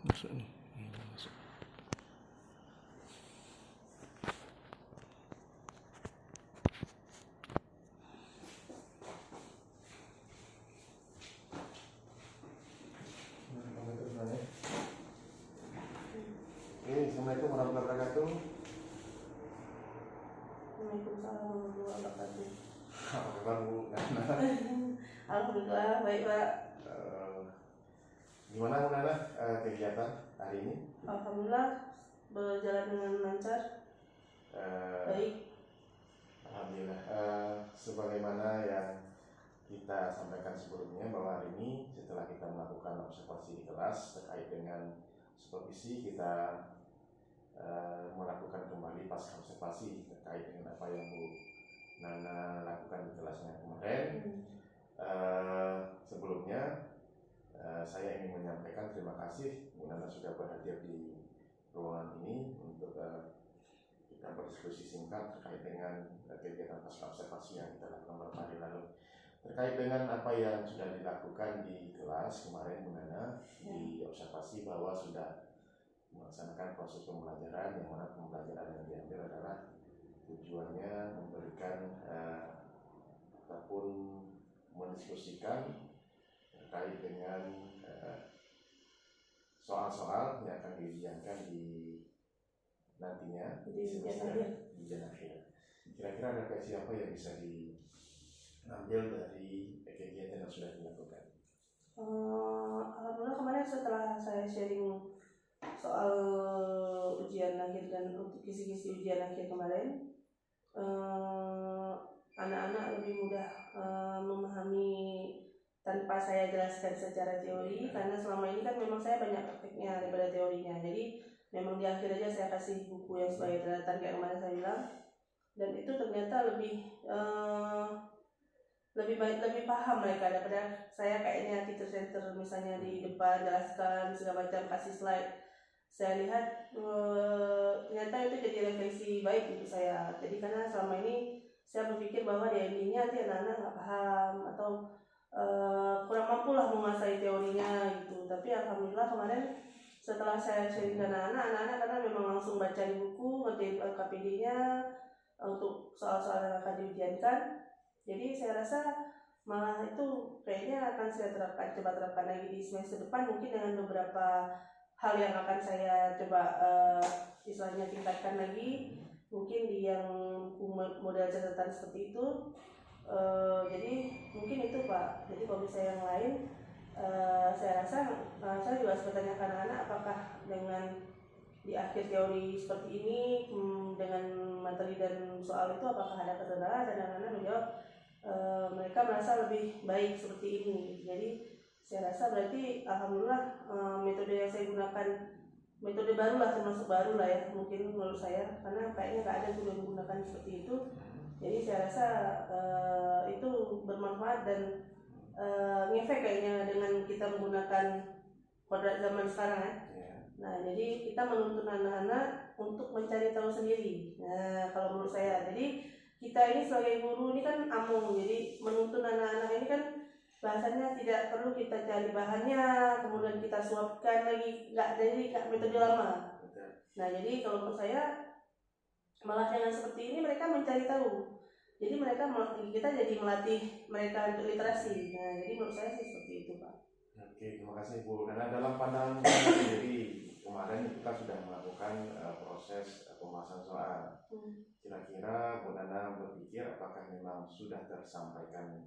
Masuk nih. Ini masuk. Assalamualaikum warahmatullahi wabarakatuh. Waalaikumsalam warahmatullahi wabarakatuh. Apa kabar Bu Nana? Alhamdulillah baik Pak. Gimana Bu Nana kegiatan hari ini? Alhamdulillah berjalan dengan lancar. Baik. Alhamdulillah. Sebagaimana yang kita sampaikan sebelumnya bahwa hari ini setelah kita melakukan observasi di kelas terkait dengan supervisi, kita melakukan kembali pasca observasi terkait dengan apa yang Bu Nana lakukan di kelasnya kemarin. Sebelumnya saya ingin menyampaikan terima kasih Bu Nana sudah berhadir di ruangan ini untuk kita berdiskusi singkat terkait dengan kegiatan pasca observasi yang kita lakukan beberapa hari lalu. Terkait dengan apa yang sudah dilakukan di kelas kemarin Bu Nana, di observasi bahwa sudah melaksanakan proses pembelajaran, yang mana pembelajaran yang diambil adalah tujuannya memberikan ataupun mendiskusikan terkait dengan soal-soal yang akan diujiankan di nantinya di semester ujian akhir. Kira-kira refleksi apa yang bisa diambil dari kegiatan yang sudah dilakukan? Alhamdulillah kemarin setelah saya sharing soal ujian akhir dan untuk kisi-kisi ujian akhir kemarin, anak-anak lebih mudah memahami tanpa saya jelaskan secara teori, karena selama ini kan memang saya banyak prakteknya daripada teorinya. Jadi memang di akhir aja saya kasih buku yang sebagai catatan kayak kemarin saya bilang, dan itu ternyata lebih baik, lebih paham mereka daripada saya kayaknya teacher center misalnya di depan jelaskan segala macam kasih slide. Saya lihat ternyata itu jadi refleksi baik untuk saya. Jadi karena selama ini saya berpikir bahwa di endingnya nanti anak-anak nggak paham atau kurang mampu lah menguasai teorinya gitu. Tapi alhamdulillah kemarin setelah saya sharing dengan anak-anak karena memang langsung baca di buku, ngerti KPD-nya untuk soal-soal yang akan diujiankan. Jadi saya rasa malah itu kayaknya akan saya coba terapkan lagi di semester depan, mungkin dengan beberapa hal yang akan saya coba istilahnya tingkatkan lagi, mungkin di yang model catatan seperti itu. Jadi mungkin itu Pak. Jadi kalau misalnya yang lain, saya rasa saya juga harus bertanyakan anak-anak apakah dengan di akhir teori seperti ini dengan materi dan soal itu apakah ada kendala, dan anak-anak menjawab mereka merasa lebih baik seperti ini. Jadi saya rasa berarti alhamdulillah metode yang saya gunakan metode baru lah, termasuk baru lah ya mungkin menurut saya, karena kayaknya nggak ada yang menggunakan seperti itu. Jadi saya rasa itu bermanfaat dan ngefek kayaknya dengan kita menggunakan kodrat zaman sekarang ya. Nah jadi kita menuntun anak-anak untuk mencari tahu sendiri. Nah kalau menurut saya, jadi kita ini sebagai guru ini kan amung, jadi menuntun anak-anak ini kan bahasanya tidak perlu kita cari bahannya kemudian kita suapkan lagi, nggak metode lama. Nah jadi kalau menurut saya malah dengan seperti ini mereka mencari tahu, jadi kita jadi melatih mereka untuk literasi. Nah jadi menurut saya sih seperti itu Pak. Oke, terima kasih Bu. Karena dalam pandangan sendiri kemarin kita sudah melakukan proses pembahasan soal. Kira-kira Bu Nana berpikir apakah memang sudah tersampaikan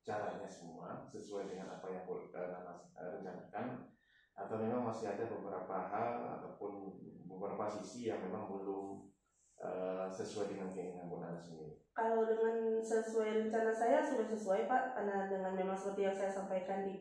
caranya semua sesuai dengan apa yang Bu Nana rencanakan, atau memang masih ada beberapa hal ataupun beberapa sisi yang memang belum sesuai dengan keinginan Bu Nana sendiri? Kalau dengan sesuai rencana saya sudah sesuai Pak, karena dengan memang seperti yang saya sampaikan di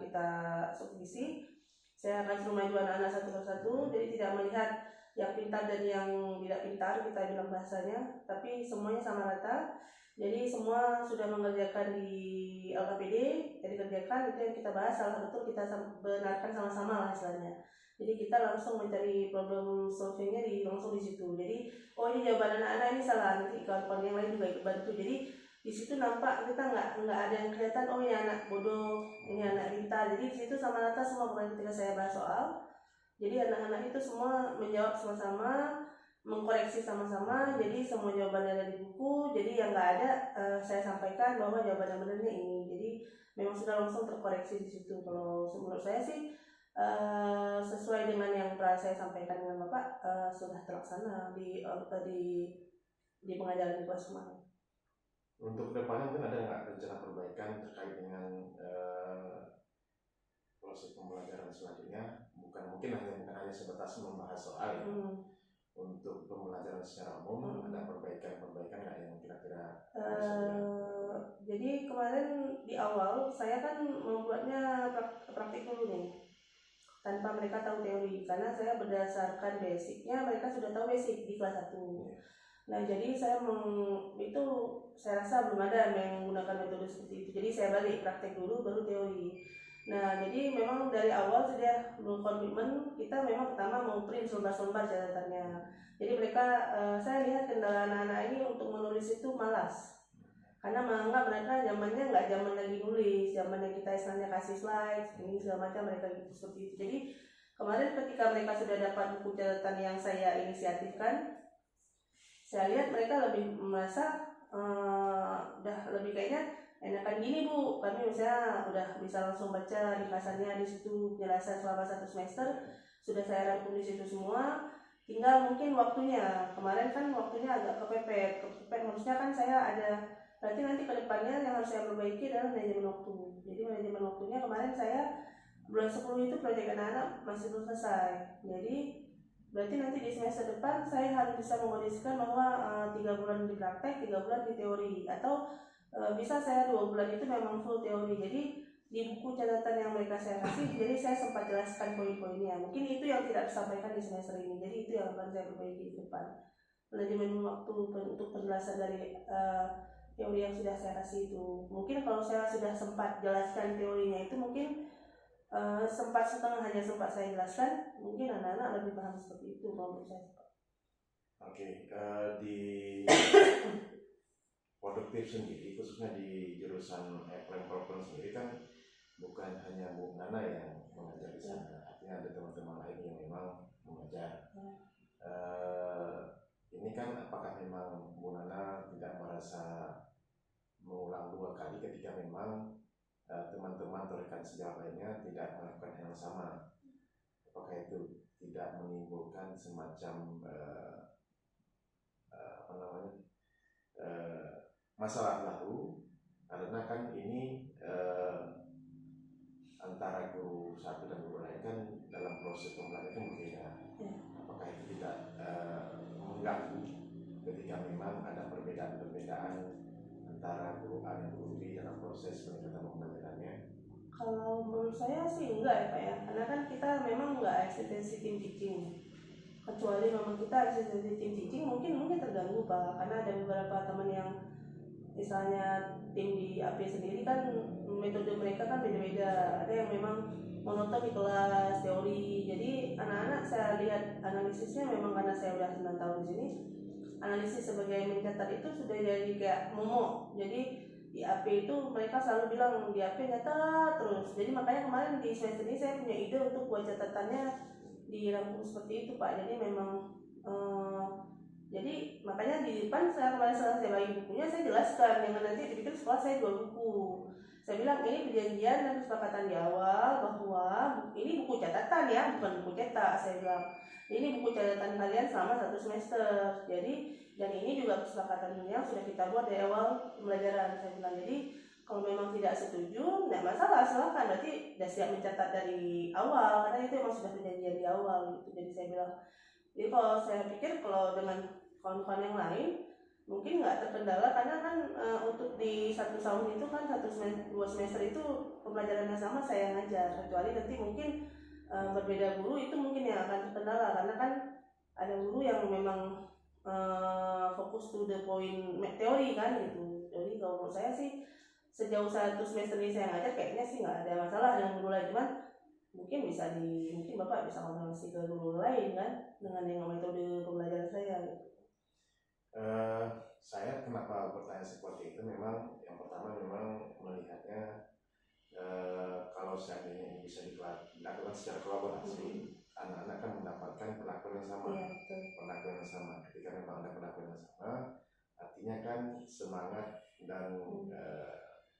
kita supervisi, saya akan suruh maju anak-anak satu persatu, jadi tidak melihat yang pintar dan yang tidak pintar kita bilang bahasanya, tapi semuanya sama rata. Jadi semua sudah mengerjakan di LKPD, jadi kerjakan itu yang kita bahas, salah betul kita benarkan sama-sama lah istilahnya. Jadi kita langsung mencari problem solvingnya langsung di situ. Jadi oh ini jawaban anak-anak ini salah, nanti kawan-kawan yang lain juga ikut bantu. Jadi di situ nampak kita nggak ada yang kelihatan oh ini anak bodoh, ini anak pintar. Jadi di situ sama rata semua ketika saya bahas soal. Jadi anak-anak itu semua menjawab sama-sama, mengkoreksi sama-sama. Jadi semua jawabannya ada di buku. Jadi yang nggak ada saya sampaikan bahwa jawaban yang benarnya ini. Jadi memang sudah langsung terkoreksi di situ. Kalau menurut saya sih sesuai dengan yang telah saya sampaikan dengan Bapak sudah terlaksana di pengajaran di kelas kemarin. Untuk kedepannya mungkin ada nggak rencana perbaikan terkait dengan proses pembelajaran selanjutnya? Bukan hanya sebatas membahas soal ya. Untuk pembelajaran secara umum ada perbaikan nggak yang kira-kira? Jadi kemarin di awal saya kan membuatnya praktik dulu nih, tanpa mereka tahu teori, karena saya berdasarkan basicnya mereka sudah tahu basic di kelas 1. Nah jadi saya rasa belum ada yang menggunakan metode seperti itu. Jadi saya balik praktek dulu baru teori. Nah jadi memang dari awal sudah berkomitmen kita memang pertama mau print lembar-lembar catatannya. Jadi mereka saya lihat kendala anak-anak ini untuk menulis itu malas. Karena menganggap mereka zamannya nggak zaman lagi nulis, zamannya kita istilahnya kasih slide, ini segala macam mereka gitu seperti itu. Jadi kemarin ketika mereka sudah dapat buku catatan yang saya inisiatifkan, saya lihat mereka lebih merasa udah lebih kayaknya enakan gini Bu, kami misalnya udah bisa langsung baca ringkasannya di situ, penjelasan selama 1 semester sudah saya rangkum di situ semua. Tinggal mungkin waktunya, kemarin kan waktunya agak kepepet harusnya kan saya ada, berarti nanti ke depannya yang harus saya perbaiki adalah manajemen waktu. Jadi manajemen waktunya kemarin saya bulan 10 itu proyek anak-anak masih belum selesai. Jadi berarti nanti di semester depan saya harus bisa mengkondisikan bahwa 3 bulan di praktek, 3 bulan di teori, atau bisa saya 2 bulan itu memang full teori. Jadi di buku catatan yang mereka saya kasih, jadi saya sempat jelaskan poin-poinnya. Mungkin itu yang tidak disampaikan di semester ini. Jadi itu yang akan saya perbaiki di depan. Manajemen waktu untuk penjelasan dari teori yang sudah saya kasih itu. Mungkin kalau saya sudah sempat jelaskan teorinya itu mungkin sempat setengah hanya sempat saya jelaskan, mungkin anak-anak lebih paham seperti itu kalau menurut saya. Oke, di produktif sendiri, khususnya di jurusan Apply Problem sendiri kan bukan hanya Bu Nana yang mengajar di sana, artinya ada teman-teman lain yang memang mengajar. Ini kan apakah memang Bu Nana tidak merasa mengulang 2 kali ketika memang teman-teman atau rekan sejawat lainnya tidak melakukan hal yang sama? Apakah itu tidak menimbulkan semacam masalah baru? Karena kan ini antara guru satu dan guru lain kan dalam proses pembelajaran itu berbeda. Apakah itu tidak mengganggu ketika memang ada perbedaan antara guru A dan guru B dalam proses peningkatan pembelajarannya? Kalau menurut saya sih enggak ya Pak ya, karena kan kita memang enggak eksistensi tim teaching. Kecuali memang kita eksistensi tim teaching mungkin terganggu Pak, karena ada beberapa teman yang misalnya tim di AP sendiri kan metode mereka kan beda-beda. Ada yang memang monoton di kelas teori. Jadi anak-anak saya lihat analisisnya memang karena saya udah 9 tahun di sini, analisis sebagai mencatat itu sudah jadi kayak momok. Jadi di AP itu mereka selalu bilang di AP nyata terus. Jadi makanya kemarin di semester ini saya punya ide untuk buat catatannya dirangkum seperti itu Pak. Jadi memang jadi makanya di depan saya kemarin setelah saya bagi bukunya saya jelaskan, yang nanti dipikir sekolah saya 2 buku. Saya bilang ini perjanjian dan kesepakatan di awal bahwa ini buku catatan ya, bukan buku cetak. Saya bilang ini buku catatan kalian selama 1 semester. Jadi dan ini juga kesepakatan yang sudah kita buat dari awal pembelajaran. Saya bilang jadi kalau memang tidak setuju, tidak masalah, silakan. Berarti sudah siap mencatat dari awal karena itu memang sudah perjanjian di awal gitu. Jadi saya bilang, jadi kalau saya pikir kalau dengan kawan-kawan yang lain mungkin nggak terkendala karena kan untuk di 1 tahun itu kan 2 semester itu pembelajarannya sama saya ngajar, kecuali nanti mungkin berbeda guru itu mungkin yang akan terkendala karena kan ada guru yang memang fokus to the point teori kan gitu. Jadi kalau menurut saya sih sejauh 1 semester ini saya ngajar kayaknya sih nggak ada masalah dengan guru lain, cuman mungkin Bapak bisa konsultasi ke guru lain kan dengan yang metode pembelajaran saya gitu. saya kenapa bertanya seperti itu, memang yang pertama memang melihatnya kalau seandainya ini bisa dilakukan secara kolaborasi, anak-anak kan mendapatkan perlakuan yang sama. Iya, betul. Perlakuan yang sama. Ketika memang ada perlakuan yang sama, artinya kan semangat dan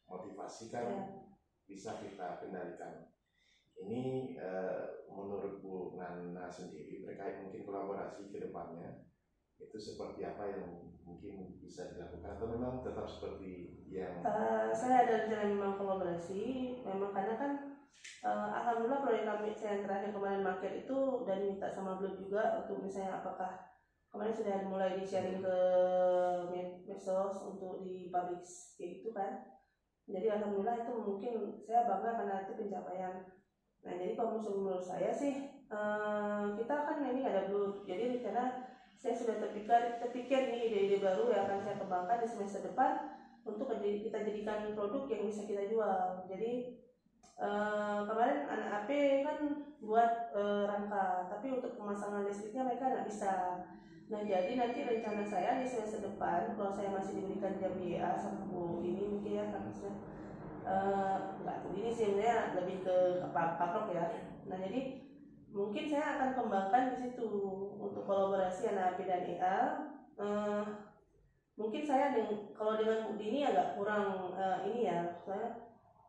motivasi kan bisa kita kendalikan. Ini menurut Bu Nana sendiri terkait mungkin kolaborasi ke depannya, itu seperti apa yang mungkin bisa dilakukan, atau memang tetap seperti yang saya ada rencana memang kolaborasi, memang karena kan alhamdulillah proyek kami saya yang terakhir kemarin market itu dan minta sama Blue juga untuk misalnya apakah kemarin sudah mulai di sharing ke medsos untuk dipublish kayak gitu kan. Jadi alhamdulillah itu mungkin saya bangga karena itu pencapaian. Nah jadi kalau menurut saya sih kita kan ini ada Blue, jadi rencana saya sudah terpikir nih ide-ide baru yang akan saya kembangkan di semester depan untuk kita jadikan produk yang bisa kita jual. Jadi kemarin anak AP kan buat rangka, tapi untuk pemasangan listriknya mereka nggak bisa. Nah jadi nanti rencana saya di semester depan, kalau saya masih diberikan jam BA sama Bu ini mungkin ya harusnya nggak ini sih sebenarnya lebih ke kaprok ya. Nah jadi mungkin saya akan kembangkan di situ untuk kolaborasi anak AP dan EA. Mungkin saya kalau dengan Bu Dini agak kurang ini ya, saya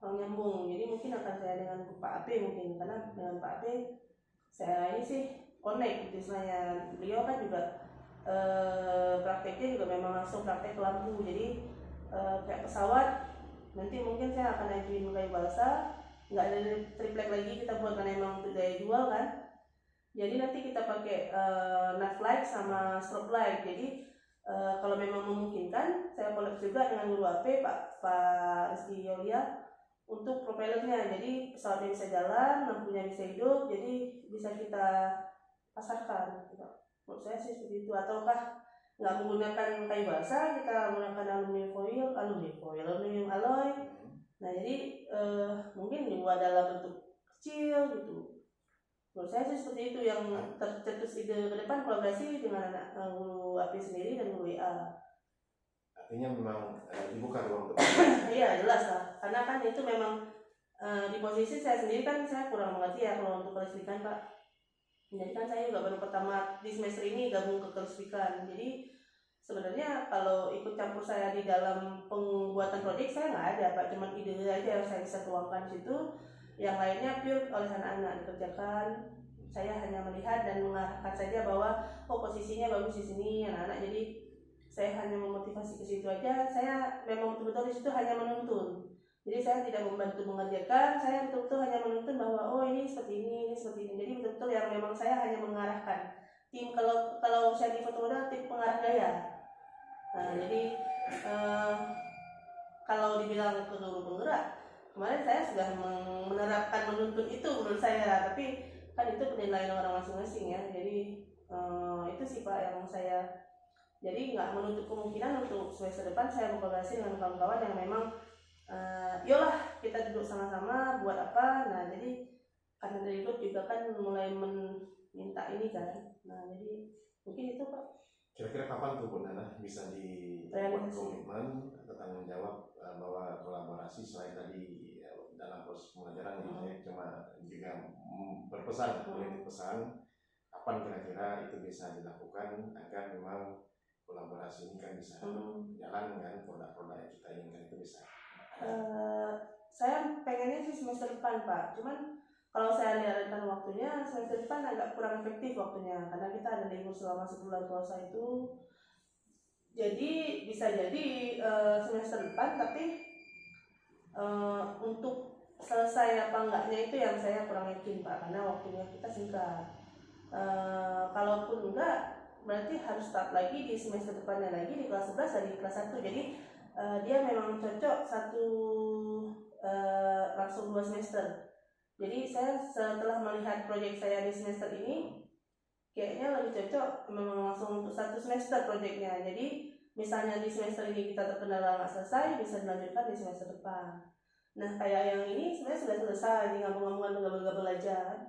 kurang nyambung. Jadi mungkin akan saya dengan Pak AP mungkin, karena dengan Pak AP saya ini sih connect gitu istilahnya. Beliau kan juga prakteknya juga memang langsung praktek lampu, jadi kayak pesawat nanti mungkin saya akan ajuin kayu balsa, nggak ada triplek lagi kita buat karena emang untuk daya jual kan. Jadi nanti kita pakai nav light sama strobe light. Jadi kalau memang memungkinkan saya collab juga dengan guru AP Pak Rizky Yolia untuk propellernya. Jadi pesawatnya bisa jalan, lampunya bisa hidup, jadi bisa kita pasarkan. Menurut saya sih seperti itu. Ataukah nggak menggunakan kayu balsa, kita menggunakan aluminium alloy. Nah jadi mungkin dibuat dalam bentuk kecil gitu. Menurut saya sih seperti itu yang tercetus ide ke depan, kolaborasi dengan anak guru AP sendiri dan guru WA. Artinya memang dibuka ruang untuk iya jelas lah, karena kan itu memang di posisi saya sendiri kan saya kurang mengerti ya kalau untuk kelistrikan Pak. Jadi kan saya juga baru pertama di semester ini gabung ke kelistrikan. Jadi sebenarnya kalau ikut campur saya di dalam pembuatan proyek saya nggak ada Pak, cuman ide aja yang saya bisa tuangkan di situ. Yang lainnya pure oleh anak-anak dikerjakan. Saya hanya melihat dan mengarahkan saja bahwa posisinya bagus di sini anak-anak. Jadi saya hanya memotivasi ke situ aja. Saya memang betul-betul di situ hanya menuntun. Jadi saya tidak membantu mengerjakan, saya betul-betul hanya menuntun bahwa ini seperti ini seperti ini. Jadi betul-betul yang memang saya hanya mengarahkan. Tim kalau saya di Fotomoda tim pengarah gaya. Nah, jadi kalau dibilang ke guru penggerak, kemarin saya sudah menerapkan menuntun itu menurut saya, tapi kan itu penilaian orang masing-masing ya. Jadi itu sih Pak yang saya, jadi nggak menutup kemungkinan untuk semester depan saya berkolaborasi dengan kawan-kawan yang memang yolah kita duduk sama-sama buat apa. Nah jadi karena dari grup juga kan mulai minta ini kan. Nah jadi mungkin itu Pak. Kira-kira kapan tuh Bu Nana bisa dibuat komitmen atau tanggung jawab bahwa kolaborasi selain tadi dalam proses pengajaran cuma juga berpesan, politik pesan, kapan kira-kira itu bisa dilakukan agar memang kolaborasi ini kan bisa jalan kan, produk-produk yang kita inginkan itu bisa. Saya pengennya sih semester depan Pak, cuman kalau saya lihat rencana waktunya semester depan agak kurang efektif waktunya karena kita ada libur selama sebulan puasa itu. Jadi bisa jadi semester depan, tapi untuk selesai apa enggaknya itu yang saya kurang yakin Pak, karena waktunya kita singkat. Kalaupun enggak berarti harus start lagi di semester depannya lagi di kelas 11 dari kelas 1. Jadi dia memang cocok langsung 2 semester. Jadi saya setelah melihat proyek saya di semester ini kayaknya lebih cocok memang langsung untuk 1 semester proyeknya. Jadi misalnya di semester ini kita terkendala nggak selesai, bisa dilanjutkan di semester depan. Nah kayak yang ini sebenarnya sudah selesai, tinggal ngomong-ngomong gabel-gabel aja.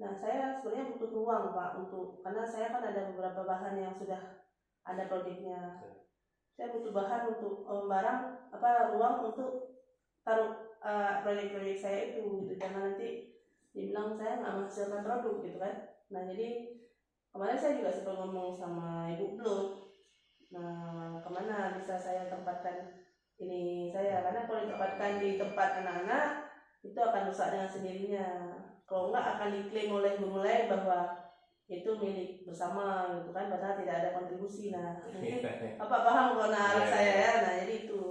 Nah saya sebenarnya butuh ruang Pak untuk, karena saya kan ada beberapa bahan yang sudah ada proyeknya. saya butuh bahan untuk barang ruang untuk taruh proyek-proyek saya itu gitu. Jangan nanti dibilang saya nggak menghasilkan produk gitu kan. Nah jadi kemarin saya juga sempat ngomong sama Ibu Blue, nah kemana bisa saya tempatkan ini saya, karena kalau ditempatkan di tempat anak-anak itu akan rusak dengan sendirinya. Kalau enggak akan diklaim oleh memulai bahwa itu milik bersama gitu kan, padahal tidak ada kontribusi. Nah mungkin Bapak paham kalau anak saya ya. Nah jadi itu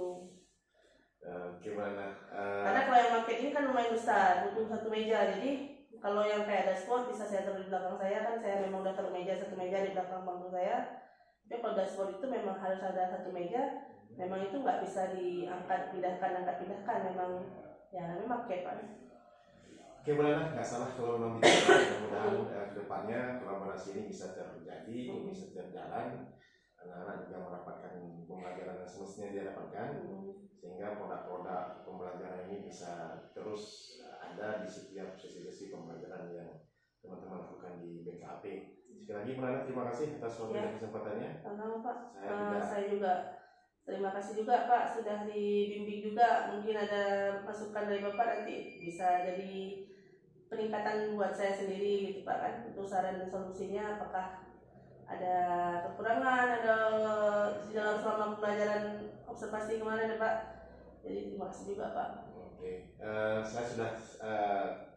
gimana? Karena kalau yang market ini kan lumayan besar, butuh satu meja. Jadi kalau yang kayak dashboard bisa saya taruh di belakang saya, kan saya memang udah taruh satu meja di belakang bangku saya. Tapi kalau dashboard itu memang harus ada satu meja, memang itu nggak bisa diangkat pindahkan, memang ya namanya market Pak. Oke, benar, nggak salah kalau memang mudah-mudahan kedepannya kolaborasi ini bisa terjadi, bisa berjalan. Anak-anak juga mendapatkan pembelajaran yang semestinya dia dapatkan, sehingga produk-produk pembelajaran ini bisa terus ada di setiap sesi-sesi pembelajaran yang teman-teman lakukan di BKAP. Sekali lagi, Nana, terima kasih atas waktu dan kesempatannya. Sama Pak. Saya juga terima kasih juga Pak, sudah dibimbing juga. Mungkin ada masukan dari Bapak nanti bisa jadi peningkatan buat saya sendiri gitu Pak kan, untuk saran dan solusinya apakah ada kekurangan ada di dalam selama pembelajaran observasi kemarin ya Pak. Jadi terima kasih juga Pak. Oke, saya sudah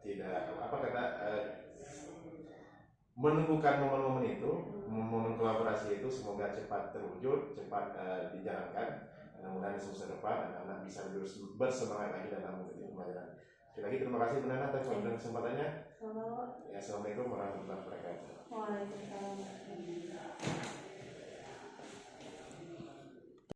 tidak menunggukan momen-momen itu, momen kolaborasi itu semoga cepat terwujud, cepat dijalankan. Mudah-mudahan di semester depan anak-anak bisa bersemangat lagi dalam mengikuti pembelajaran. Sekali lagi terima kasih Bu Nana atas waktu dan kesempatannya. Sama-sama. Assalamualaikum warahmatullahi wabarakatuh. Waalaikumsalam.